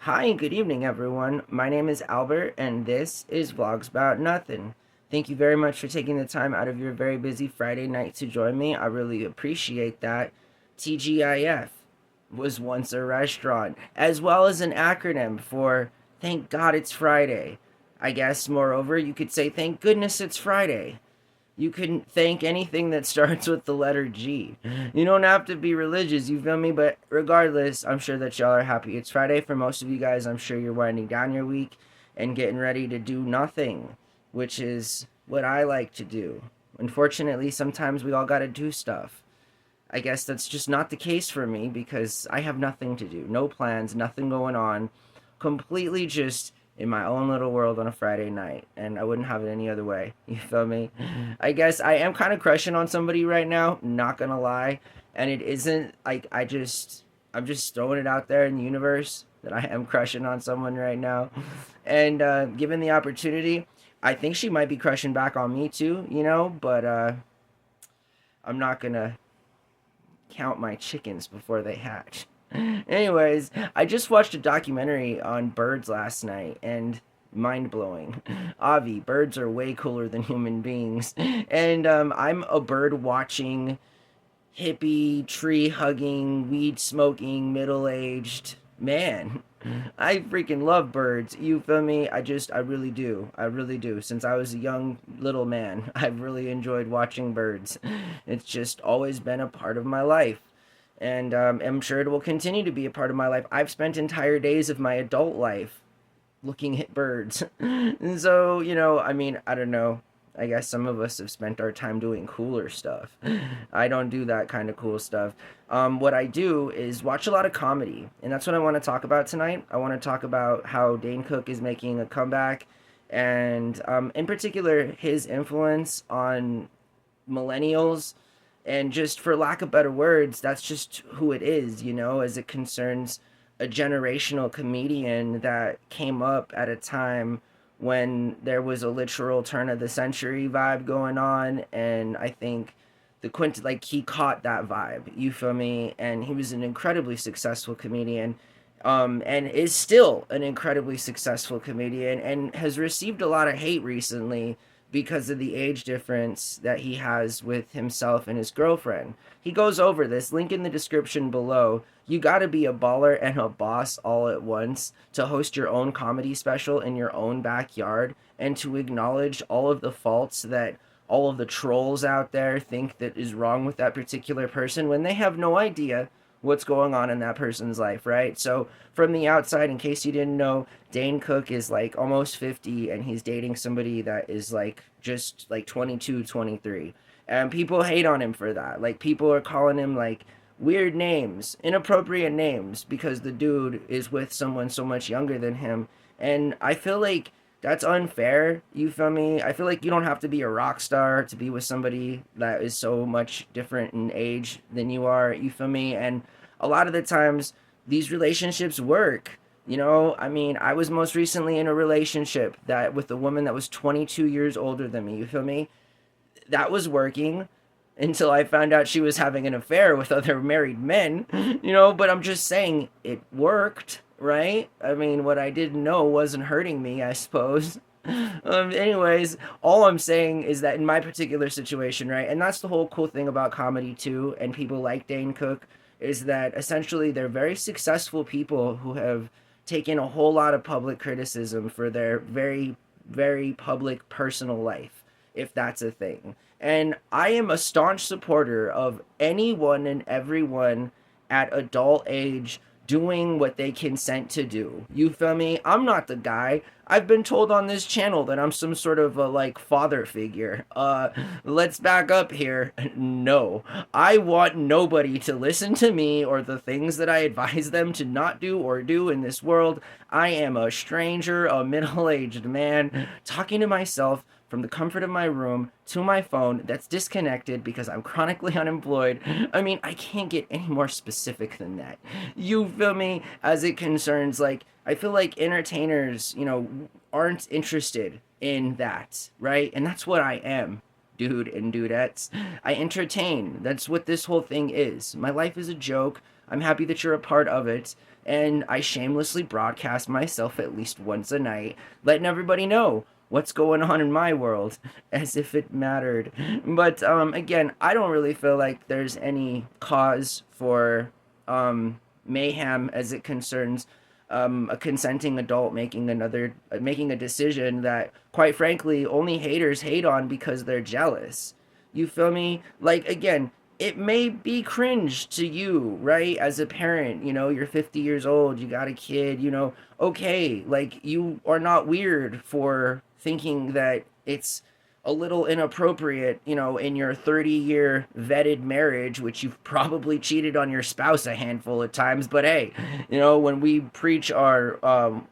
Hi and good evening, everyone. My name is Albert, and this is Vlogs About Nothing. Thank you very much for taking the time out of your very busy Friday night to join me. I really appreciate that. TGIF was once a restaurant, as well as an acronym for Thank God It's Friday. I guess, moreover, you could say Thank Goodness It's Friday. You can thank anything that starts with the letter G. You don't have to be religious, you feel me? But regardless, I'm sure that y'all are happy. It's Friday for most of you guys. I'm sure you're winding down your week and getting ready to do nothing, which is what I like to do. Unfortunately, sometimes we all gotta do stuff. I guess that's just not the case for me because I have nothing to do. No plans, nothing going on. Completely just in my own little world on a Friday night. And I wouldn't have it any other way. You feel me? I guess I am kind of crushing on somebody right now, not gonna lie. And it isn't like I'm just throwing it out there in the universe that I am crushing on someone right now. And given the opportunity, I think she might be crushing back on me too, but I'm not gonna count my chickens before they hatch. Anyways, I just watched a documentary on birds last night and mind blowing. Avi, birds are way cooler than human beings. And I'm a bird watching, hippie, tree hugging, weed smoking, middle aged man. I freaking love birds. You feel me? I really do. I really do. Since I was a young little man, I've really enjoyed watching birds. It's just always been a part of my life. And I'm sure it will continue to be a part of my life. I've spent entire days of my adult life looking at birds. And so, I mean, I don't know. I guess some of us have spent our time doing cooler stuff. I don't do that kind of cool stuff. What I do is watch a lot of comedy, and that's what I want to talk about tonight. I want to talk about how Dane Cook is making a comeback, and in particular, his influence on millennials. And just for lack of better words, that's just who it is, as it concerns a generational comedian that came up at a time when there was a literal turn of the century vibe going on. And I think like he caught that vibe, you feel me? And he was an incredibly successful comedian, and is still an incredibly successful comedian, and has received a lot of hate recently because of the age difference that he has with himself and his girlfriend. He goes over this, link in the description below. You gotta be a baller and a boss all at once to host your own comedy special in your own backyard and to acknowledge all of the faults that all of the trolls out there think that is wrong with that particular person when they have no idea what's going on in that person's life, right? So, from the outside, in case you didn't know, Dane Cook is like almost 50 and he's dating somebody that is like just like 22, 23. And people hate on him for that. Like, people are calling him like weird names, inappropriate names, because the dude is with someone so much younger than him. And I feel like that's unfair. You feel me? I feel like you don't have to be a rock star to be with somebody that is so much different in age than you are. You feel me? And a lot of the times these relationships work. I mean, I was most recently in a relationship that with a woman that was 22 years older than me. You feel me? That was working until I found out she was having an affair with other married men, but I'm just saying it worked, right? I mean, what I didn't know wasn't hurting me, I suppose. Anyways, all I'm saying is that in my particular situation, right, and that's the whole cool thing about comedy too, and people like Dane Cook, is that essentially they're very successful people who have taken a whole lot of public criticism for their very, very public personal life, if that's a thing. And I am a staunch supporter of anyone and everyone at adult age doing what they consent to do. You feel me? I'm not the guy. I've been told on this channel that I'm some sort of a like father figure. Let's back up here. No. I want nobody to listen to me or the things that I advise them to not do or do in this world. I am a stranger, a middle-aged man talking to myself from the comfort of my room to my phone that's disconnected because I'm chronically unemployed. I mean, I can't get any more specific than that. You feel me? As it concerns, like, I feel like entertainers, aren't interested in that, right? And that's what I am, dude and dudettes. I entertain. That's what this whole thing is. My life is a joke. I'm happy that you're a part of it. and I shamelessly broadcast myself at least once a night, letting everybody know what's going on in my world, as if it mattered. But again, I don't really feel like there's any cause for mayhem as it concerns a consenting adult making a decision that, quite frankly, only haters hate on because they're jealous. You feel me? Like, again, it may be cringe to you, right? As a parent, you're 50 years old, you got a kid, okay, like, you are not weird for thinking that it's a little inappropriate, in your 30-year vetted marriage, which you've probably cheated on your spouse a handful of times. But hey, when we preach our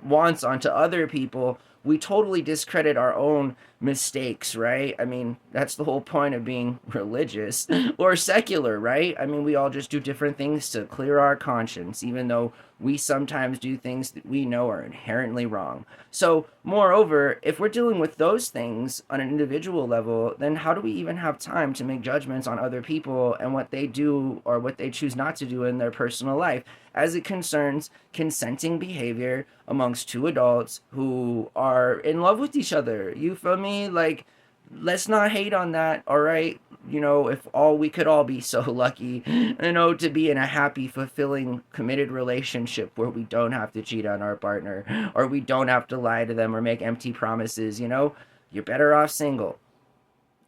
wants onto other people, we totally discredit our own mistakes, right? I mean, that's the whole point of being religious or secular, right? I mean, we all just do different things to clear our conscience, even though we sometimes do things that we know are inherently wrong. So, moreover, if we're dealing with those things on an individual level, then how do we even have time to make judgments on other people and what they do or what they choose not to do in their personal life, as it concerns consenting behavior amongst two adults who are in love with each other? You feel me? Like, let's not hate on that, all right? If we could all be so lucky, to be in a happy, fulfilling, committed relationship where we don't have to cheat on our partner, or we don't have to lie to them or make empty promises, you're better off single.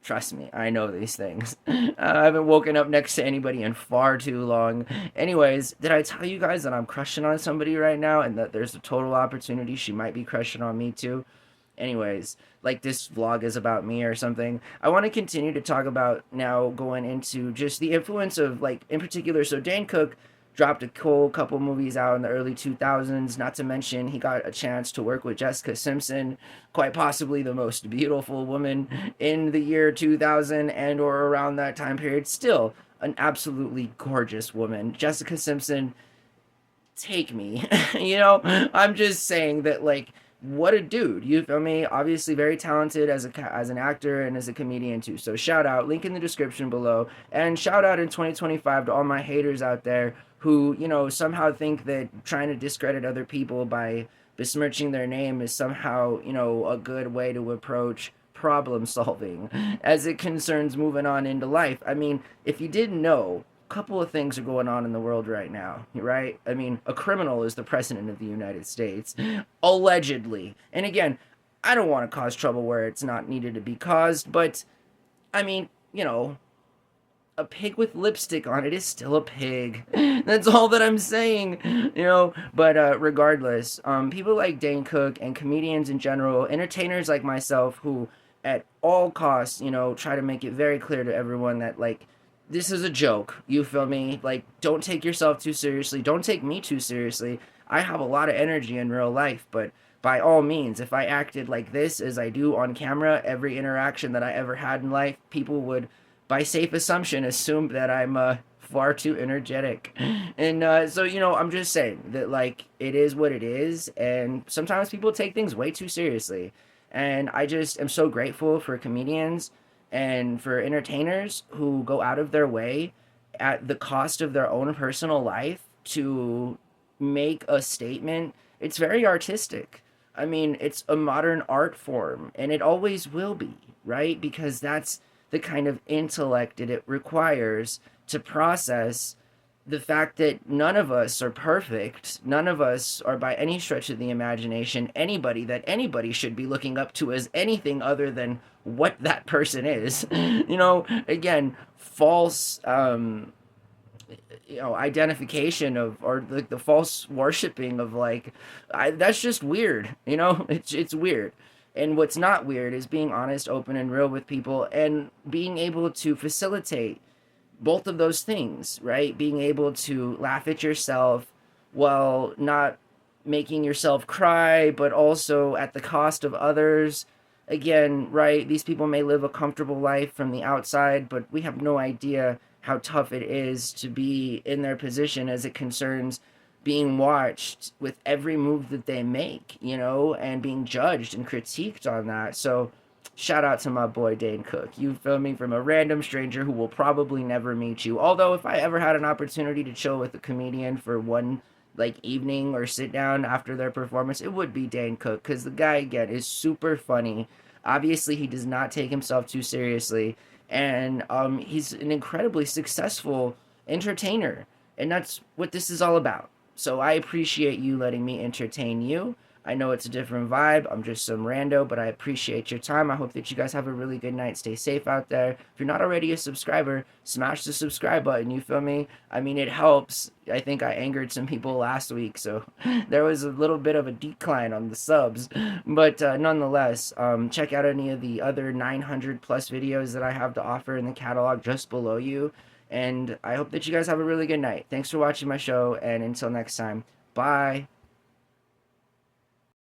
Trust me, I know these things. I haven't woken up next to anybody in far too long. Anyways, did I tell you guys that I'm crushing on somebody right now and that there's a total opportunity she might be crushing on me too? Anyways, like, this vlog is about me or something. I want to continue to talk about now, going into just the influence of, like, in particular, so Dane Cook dropped a cool couple movies out in the early 2000s, not to mention he got a chance to work with Jessica Simpson, quite possibly the most beautiful woman in the year 2000 and or around that time period. Still an absolutely gorgeous woman. Jessica Simpson, take me. I'm just saying that, like, what a dude. You feel me? Obviously very talented as an actor and as a comedian too. So shout out, link in the description below, and shout out in 2025 to all my haters out there who, somehow think that trying to discredit other people by besmirching their name is somehow, a good way to approach problem solving as it concerns moving on into life. I mean, if you didn't know, couple of things are going on in the world right now, right? I mean, a criminal is the president of the United States, allegedly. And again, I don't want to cause trouble where it's not needed to be caused, but I mean, a pig with lipstick on it is still a pig. That's all that I'm saying, But regardless, people like Dane Cook and comedians in general, entertainers like myself, who at all costs, try to make it very clear to everyone that, like, this is a joke. You feel me? Like, don't take yourself too seriously. Don't take me too seriously. I have a lot of energy in real life, but by all means, if I acted like this as I do on camera, every interaction that I ever had in life, people would, by safe assumption, assume that I'm far too energetic. And so, I'm just saying that, like, it is what it is, and sometimes people take things way too seriously. And I just am so grateful for comedians and for entertainers who go out of their way at the cost of their own personal life to make a statement. It's very artistic. I mean, it's a modern art form, and it always will be, right? Because that's the kind of intellect that it requires to process the fact that none of us are perfect. None of us are, by any stretch of the imagination, anybody that anybody should be looking up to as anything other than what that person is. Again, false identification of, or the false worshiping of, like, that's just weird. It's weird. And what's not weird is being honest, open, and real with people, and being able to facilitate both of those things, right? Being able to laugh at yourself while not making yourself cry, but also at the cost of others. Again, right? These people may live a comfortable life from the outside, but we have no idea how tough it is to be in their position as it concerns being watched with every move that they make, and being judged and critiqued on that. So, shout out to my boy Dane Cook. You feel me? From a random stranger who will probably never meet you. Although, if I ever had an opportunity to chill with a comedian for one like evening or sit down after their performance, it would be Dane Cook, because the guy again is super funny. Obviously, he does not take himself too seriously, and he's an incredibly successful entertainer, and that's what this is all about. So I appreciate you letting me entertain you. I know it's a different vibe. I'm just some rando, but I appreciate your time. I hope that you guys have a really good night. Stay safe out there. If you're not already a subscriber, smash the subscribe button. You feel me? I mean, it helps. I think I angered some people last week, so there was a little bit of a decline on the subs. But nonetheless, check out any of the other 900 plus videos that I have to offer in the catalog just below you. And I hope that you guys have a really good night. Thanks for watching my show, and until next time, bye.